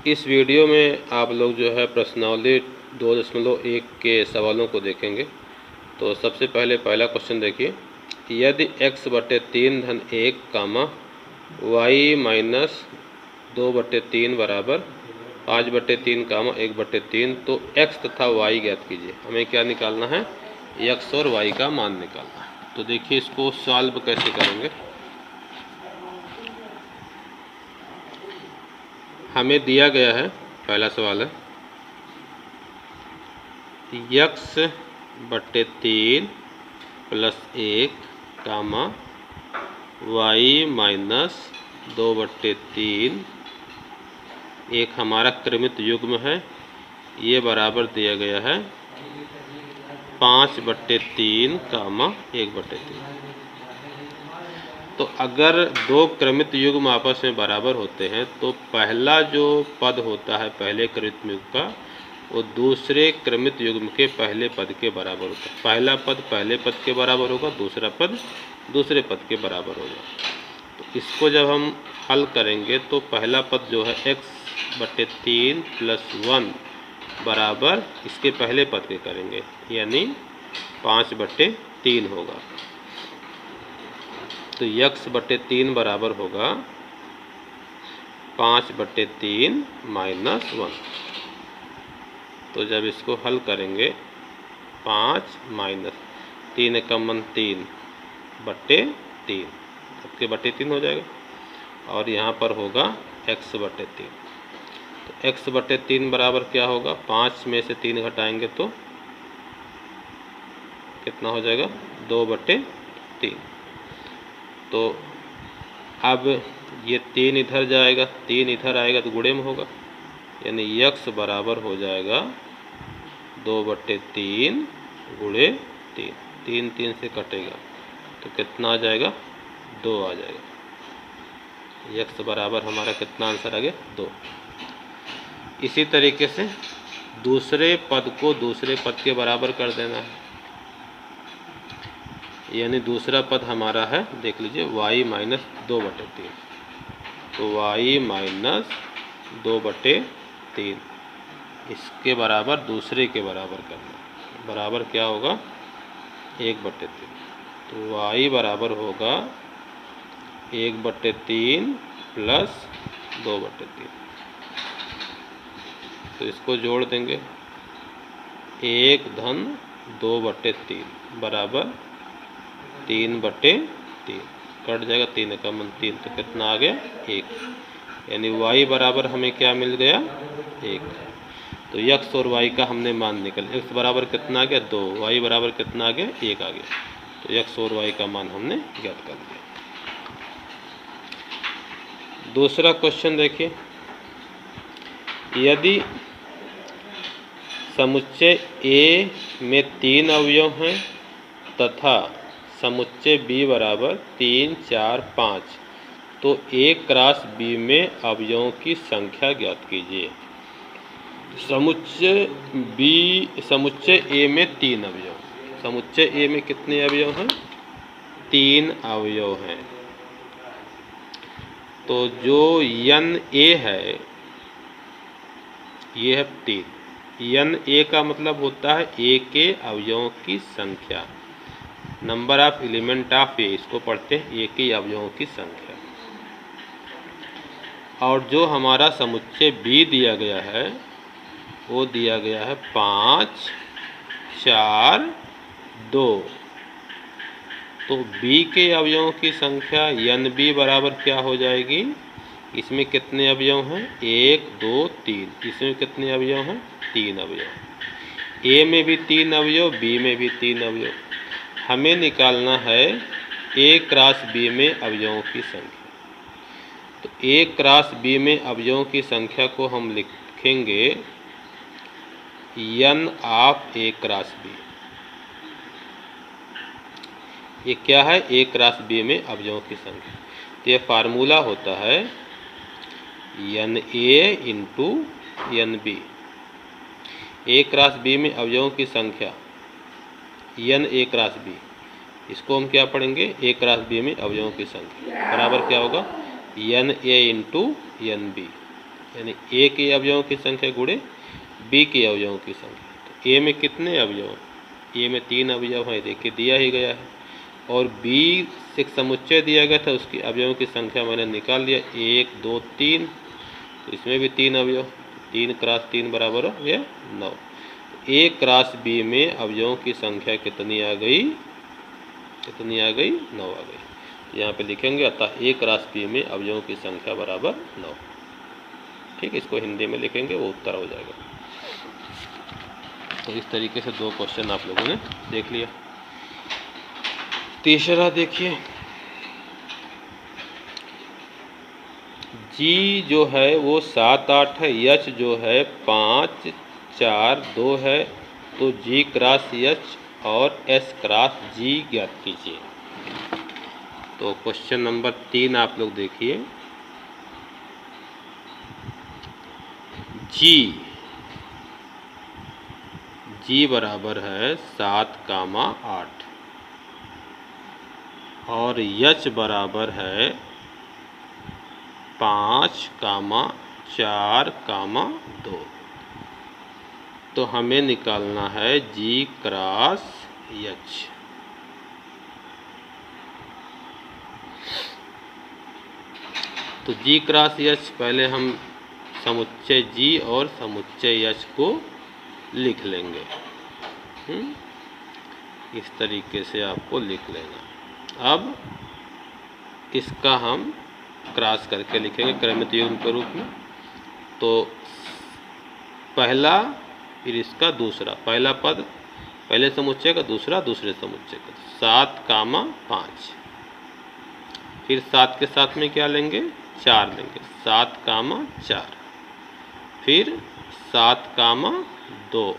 इस वीडियो में आप लोग जो है प्रश्नावली 2.1 के सवालों को देखेंगे। तो सबसे पहले पहला क्वेश्चन देखिए, यदि x/3 धन 1 कामा y माइनस 2/3 बराबर 5/3 कामा 1/3 तो x तथा y ज्ञात कीजिए। हमें क्या निकालना है? x और y का मान निकालना है। तो देखिए इसको सॉल्व कैसे करेंगे। हमें दिया गया है, पहला सवाल है x/3 प्लस 1 कामा y माइनस 2/3 एक हमारा क्रमित युग्म है। ये बराबर दिया गया है 5/3 कामा 1/3। तो अगर दो क्रमित युग्म आपस में बराबर होते हैं तो पहला जो पद होता है पहले क्रमित युग्म का, वो दूसरे क्रमित युग्म के पहले पद के बराबर होता है। पहला पद पहले पद के बराबर होगा, दूसरा पद दूसरे पद के बराबर होगा। तो इसको जब हम हल करेंगे तो पहला पद जो है x/3 प्लस 1 बराबर इसके पहले पद के करेंगे, यानी 5/3 होगा। तो x/3 बराबर होगा 5/3 माइनस 1। तो जब इसको हल करेंगे 5 माइनस 3 एकम 3/3 सबके बटे 3 हो जाएगा, और यहाँ पर होगा x/3। तो x/3 बराबर क्या होगा? 5 में से 3 घटाएंगे तो कितना हो जाएगा? 2/3। तो अब ये 3 इधर जाएगा, 3 इधर आएगा तो गुणे में होगा, यानी x बराबर हो जाएगा 2/3 गुणे 3। 3 3 से कटेगा तो कितना आ जाएगा? 2 आ जाएगा। x बराबर हमारा कितना आंसर आ गया? 2। इसी तरीके से दूसरे पद को दूसरे पद के बराबर कर देना है, यानी दूसरा पद हमारा है, देख लीजिए, y माइनस 2/3। तो y माइनस 2/3 इसके बराबर दूसरे के बराबर करना, बराबर क्या होगा? 1/3। तो y बराबर होगा 1/3 प्लस 2/3। तो इसको जोड़ देंगे, 1 धन 2/3 बराबर 3/3 कट जाएगा, 3 एकम 3 तो कितना आ गया? 1। यानी y बराबर हमें क्या मिल गया? 1। तो x और y का हमने मान निकल, x बराबर कितना आ गया? 2, y बराबर कितना आ गया? 1 आ गया। तो x और y का मान हमने ज्ञात कर दिया। दूसरा क्वेश्चन देखिए, यदि समुच्चय A में 3 अवयव हैं तथा समुच्चय B बराबर 3, 4, 5 तो A क्रॉस B में अवयवों की संख्या ज्ञात कीजिए। समुच्चय A में 3 अवयव, समुच्चय A में कितने अवयव हैं? 3 अवयव हैं। तो जो n A है ये है 3। n A का मतलब होता है A के अवयवों की संख्या, number of element of A, इसको पढ़ते हैं A के अवयवों की संख्या। और जो हमारा समुच्चय B दिया गया है वो दिया गया है 5, 4, 2। तो B के अवयवों की संख्या NB बराबर क्या हो जाएगी? इसमें कितने अवयव हैं? 1, 2, 3। इसमें कितने अवयव हैं? 3 अवयव। A में भी 3 अवयव, B में भी 3 अवयव। हमें निकालना है A क्रॉस B में अवयवों की संख्या। तो A क्रॉस B में अवयवों की संख्या को हम लिखेंगे n of A cross B। ये क्या है? A क्रॉस B में अवयवों की संख्या। तो ये फार्मूला होता है NA into NB। A cross B में अवयवों की संख्या NA क्रॉस B, इसको हम क्या पढ़ेंगे? A क्रॉस B में अवयवों की संख्या बराबर क्या होगा? NA into NB। यानी ए के अवयवों की संख्या गुणे बी के अवयवों की संख्या। तो ए में कितने अवयव हैं? ए में 3 अवयव हैं, देखिए दिया ही गया है। और बी से समुच्चय दिया गया था, उसकी अवयवों की संख्या मैंने निकाल लिया 1 2 3। तो इसमें भी 3 अवयव, 3 क्रॉस 3 बराबर हो गया 9। ए क्रॉस बी में अवयवों की संख्या कितनी आ गई? कितनी आ गई? 9 आ गई। तो यहाँ पे लिखेंगे अतः ए क्रॉस बी में अवयवों की संख्या बराबर 9। ठीक, इसको हिंदी में लिखेंगे, वो उत्तर हो जाएगा। तो इस तरीके से 2 क्वेश्चन आप लोगों ने देख लिया। तीसरा देखिए, जी जो है वो 7 8 है, एच जो है 5 4 2 है। तो जी क्रॉस एच और एस क्रॉस जी ज्ञात कीजिए। तो क्वेश्चन नंबर 3 आप लोग देखिए, जी बराबर है 7 कामा 8 और एच बराबर है 5 कामा 4 कामा 2। तो हमें निकालना है जी क्रॉस एच। तो जी क्रॉस एच पहले हम समुच्चय जी और समुच्चय एच को लिख लेंगे। इस तरीके से आपको लिख लेना। अब इसका हम क्रॉस करके लिखेंगे क्रमित युग्म के रूप में। तो पहला फिर इसका दूसरा, पहला पद पहले समुच्चय का, दूसरा दूसरे समुच्चय का। 7 कामा 5, फिर 7 के साथ में क्या लेंगे? 4 लेंगे, 7 कामा 4, फिर 7 कामा 2।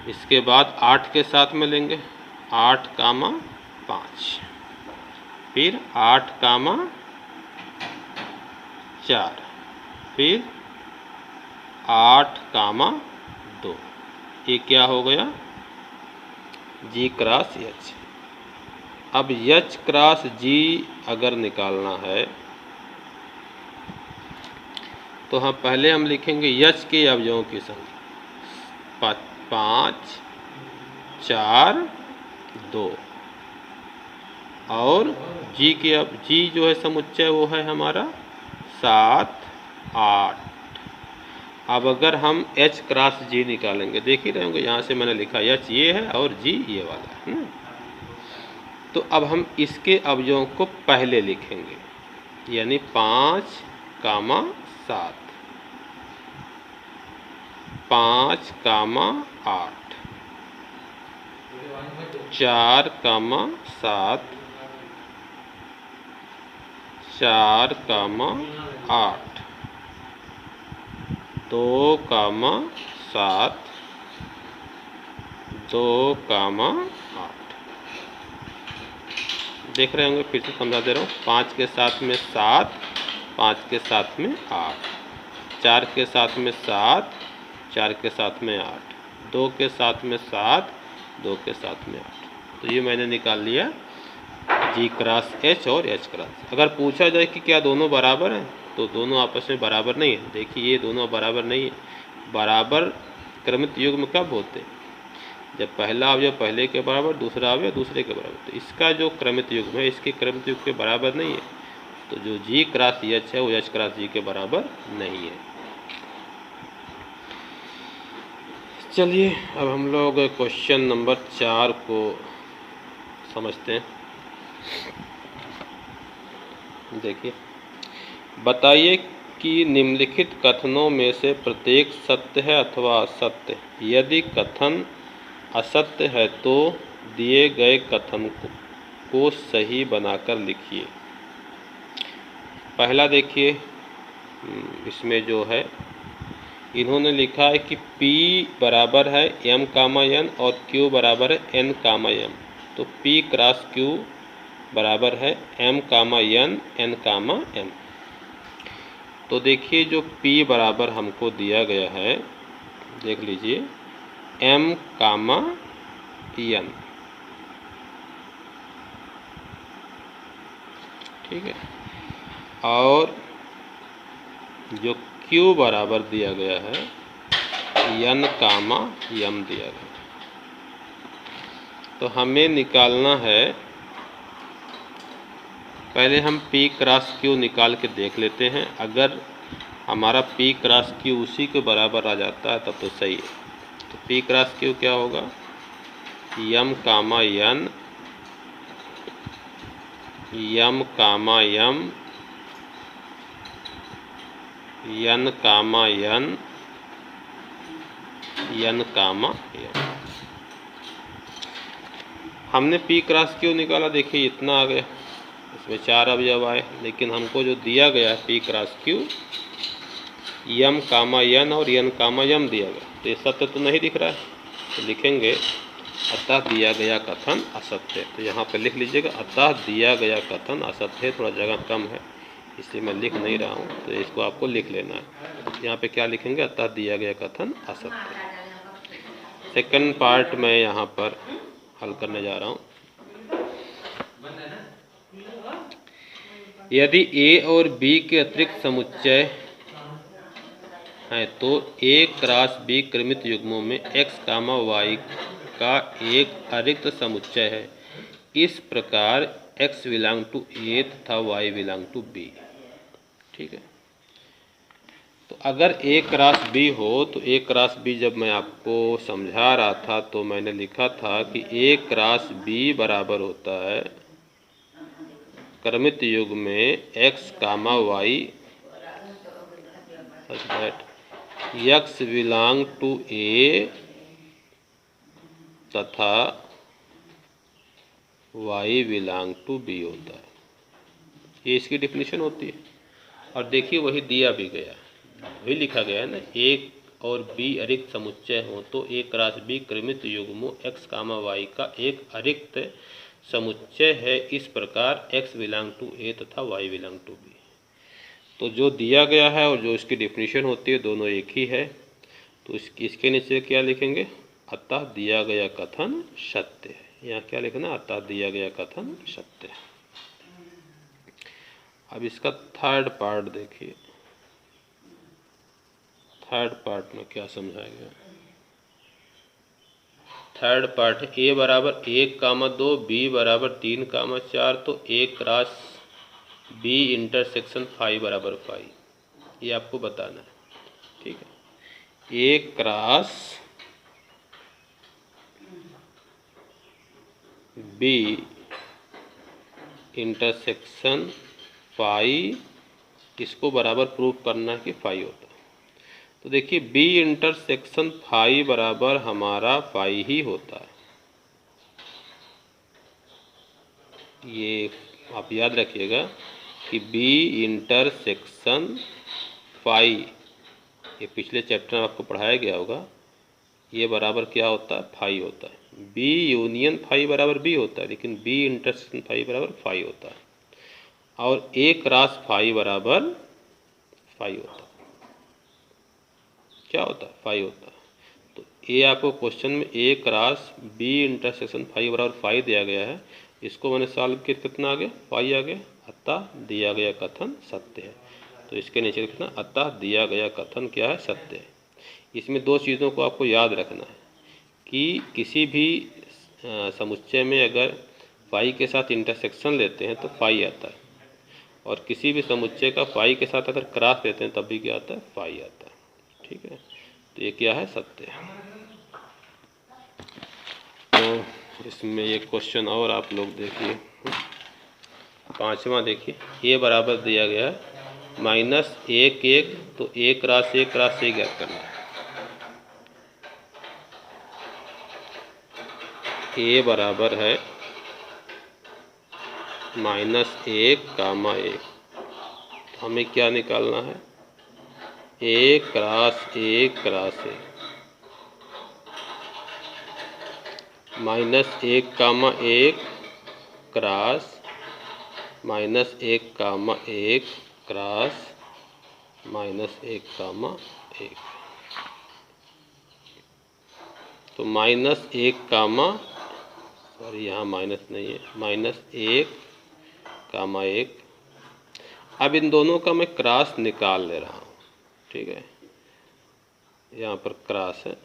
इसके बाद 8 के साथ में लेंगे, 8 कामा 5, फिर 8 कामा 4, फिर 8 कामा 2। ये क्या हो गया? जी क्रॉस एच। अब एच क्रॉस जी अगर निकालना है तो पहले हम लिखेंगे एच के अवयवों की संख्या 5 4 2 और जी के, अब जी जो है समुच्चय वो है हमारा 7 8। अब अगर हम एच क्रॉस जी निकालेंगे, देख ही रहे होंगे यहाँ से मैंने लिखा एच ये है और जी ये वाला है ना। तो अब हम इसके अवयवों को पहले लिखेंगे, यानी 5 कामा 7, 5 कामा 8, 4 कामा 7, 4 कामा 8, 2 कामा 7, 2 कामा 8। देख रहे होंगे, फिर से समझा दे रहा हूँ। 5 के साथ में 7, 5 के साथ में 8, 4 के साथ में 7, 4 के साथ में 8, 2 के साथ में 7, 2 के साथ में 8। तो ये मैंने निकाल लिया जी क्रॉस एच और एच क्रॉस। अगर पूछा जाए कि क्या दोनों बराबर हैं, तो दोनों आपस में बराबर नहीं है। देखिए ये दोनों बराबर नहीं है। बराबर क्रमित युग्म कब होते हैं? जब पहला अवयव पहले के बराबर, दूसरा अवयव दूसरे के बराबर। तो इसका जो क्रमित युग्म है इसके क्रमित युग्म के बराबर नहीं है। तो जो जी क्रॉस एच है वो एच क्रॉस जी के बराबर नहीं है। चलिए अब हम लोग क्वेश्चन नंबर 4 को समझते हैं। देखिए, बताइए कि निम्नलिखित कथनों में से प्रत्येक सत्य है अथवा असत्य। यदि कथन असत्य है तो दिए गए कथन को सही बनाकर लिखिए। पहला देखिए, इसमें जो है इन्होंने लिखा है कि P बराबर है M कामा N और Q बराबर है N कामा M। तो P क्रॉस Q बराबर है M कामा N N कामा M। तो देखिए जो P बराबर हमको दिया गया है, देख लीजिए M कामा N, ठीक है। और जो Q बराबर दिया गया है N कामा M दिया गया। तो हमें निकालना है, पहले हम P क्रॉस Q निकाल के देख लेते हैं। अगर हमारा P क्रॉस Q उसी के बराबर आ जाता है तब तो सही है। तो P क्रॉस Q क्या होगा, M कामा N, M कामा M, N कामा N, N कामा M। हमने P क्रॉस Q निकाला, देखिए इतना आ गया, इसमें 4 अवयव आए। लेकिन हमको जो दिया गया है P क्रॉस Q M कामा N और N कामा M दिया गया, तो ये सत्य तो नहीं दिख रहा है। तो लिखेंगे अतः दिया गया कथन असत्य है। तो यहाँ पर लिख लीजिएगा अतः दिया गया कथन असत्य है। थोड़ा जगह कम है इसलिए मैं लिख नहीं रहा हूँ, तो इसको आपको लिख लेना है। यहाँ पे क्या लिखेंगे, अतः दिया गया कथन असत्य है। सेकंड पार्ट मैं यहाँ पर हल करने जा रहा हूँ। यदि A और B के अतिरिक्त समुच्चय है तो A क्रॉस B क्रमित युग्मों में x कामा y का एक अरिक्त समुच्चय है। इस प्रकार x बिलोंग टू A तथा y बिलोंग टू B। ठीक है, तो अगर A क्रॉस B हो तो A क्रॉस B जब मैं आपको समझा रहा था तो मैंने लिखा था कि A क्रॉस B बराबर होता है क्रमित युग्म में x comma y x belong to A तथा y बिलोंग टू B होता है। ये इसकी डिफिनीशन होती है। और देखिए वही दिया भी गया, वही लिखा गया है ना, A और B अरिक्त समुच्चय हो तो A क्रॉस B क्रमित युग्मों x कामा y का एक अरिक्त समुच्चय है। इस प्रकार x बिलोंग टू A तथा y बिलोंग टू B। तो जो दिया गया है और जो इसकी डिफिनीशन होती है दोनों एक ही है। तो इसके नीचे क्या लिखेंगे, अतः दिया गया कथन सत्य है। यहाँ क्या लिखना, अतः दिया गया कथन सत्य है। अब इसका थर्ड पार्ट देखिए, थर्ड पार्ट में क्या समझाया गया। थर्ड पार्ट है A बराबर 1 कामा 2, B बराबर 3 कामा 4, तो A cross B intersection phi बराबर फाई, ये आपको बताना है। ठीक है, A cross B intersection phi, इसको बराबर प्रूफ करना है कि फाई होता है। तो देखिए B इंटरसेक्शन फाई बराबर हमारा फाई ही होता है। ये आप याद रखिएगा कि B इंटरसेक्शन फाई, ये पिछले चैप्टर में आपको पढ़ाया गया होगा, ये बराबर क्या होता है, फाई होता है। B यूनियन फाई बराबर B होता है, लेकिन B इंटरसेक्शन फाई बराबर फाई होता है। और A क्रॉस फाई बराबर फाई होता है। क्या होता है, फाई होता है। तो ये आपको क्वेश्चन में A cross B intersection phi बराबर फाई दिया गया है। इसको मैंने सॉल्व किया, कितना आ गया, फाई आ गया। अतः दिया गया कथन सत्य है। तो इसके नीचे लिखना अतः दिया गया कथन क्या है, सत्य है। इसमें दो चीज़ों को आपको याद रखना है कि किसी भी समुच्चय में अगर फाई के साथ इंटरसेक्शन लेते हैं तो फाई आता है, और किसी भी समुच्चय का फाई के साथ अगर क्रॉस लेते हैं तब भी क्या आता है, फाई आता है। ठीक है, तो ये क्या है, सत्य है। तो इसमें एक क्वेश्चन और आप लोग देखिए, पांचवा देखिए, A बराबर दिया गया है -1 1, तो A cross A cross A ज्ञात करना है। A बराबर है -1 कामा 1, तो हमें क्या निकालना है, A cross A cross A, -1 comma 1 cross -1 comma 1 cross -1 comma 1, तो -1 कामा, सॉरी यहाँ माइनस नहीं है, -1 कामा 1। अब इन दोनों का मैं क्रॉस निकाल ले रहा हूँ। ठीक है, यहाँ पर क्रॉस है।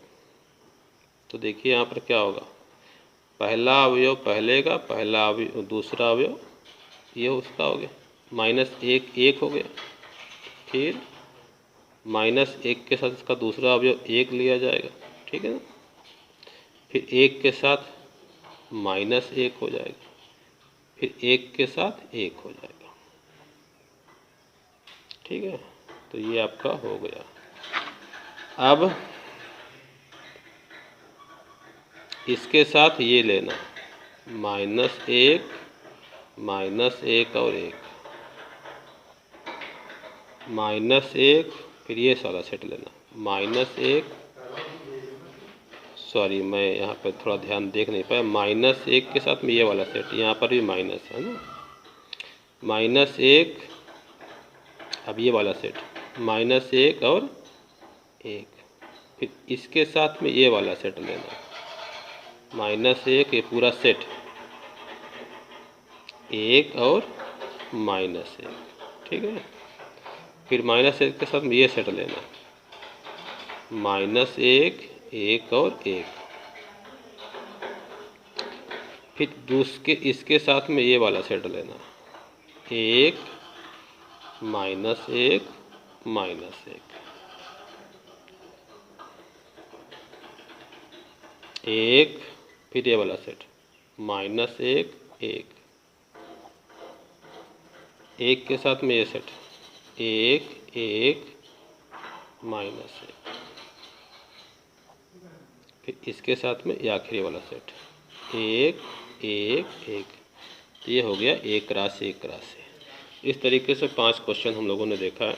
तो देखिए यहाँ पर क्या होगा, पहला अवयव पहले का, पहला अवयव दूसरा अवयव ये उसका हो गया, -1 1 हो गया। फिर -1 के साथ इसका दूसरा अवयव 1 लिया जाएगा, ठीक है ना। फिर 1 के साथ -1 हो जाएगा, फिर 1 के साथ 1 हो जाएगा, ठीक है। तो ये आपका हो गया। अब इसके साथ ये लेना -1 -1 और 1 -1, फिर ये सारा सेट लेना -1, सॉरी मैं यहाँ पर थोड़ा ध्यान देख नहीं पाया, -1 के साथ में ये वाला सेट, यहाँ पर भी माइनस है ना, -1, अब ये वाला सेट -1 और 1, फिर इसके साथ में ये वाला सेट लेना -1, ये पूरा सेट 1 और -1, ठीक है। फिर -1 के साथ में ये सेट लेना -1 1 और 1, फिर दूसरे इसके साथ में ये वाला सेट लेना 1 -1 -1, फिर ये वाला सेट -1 1 के साथ में ये सेट 1 1 -1, फिर इसके साथ में ये आखिरी वाला सेट 1 1 1। तो ये हो गया एक राशि एक राशि। इस तरीके से 5 क्वेश्चन हम लोगों ने देखा है।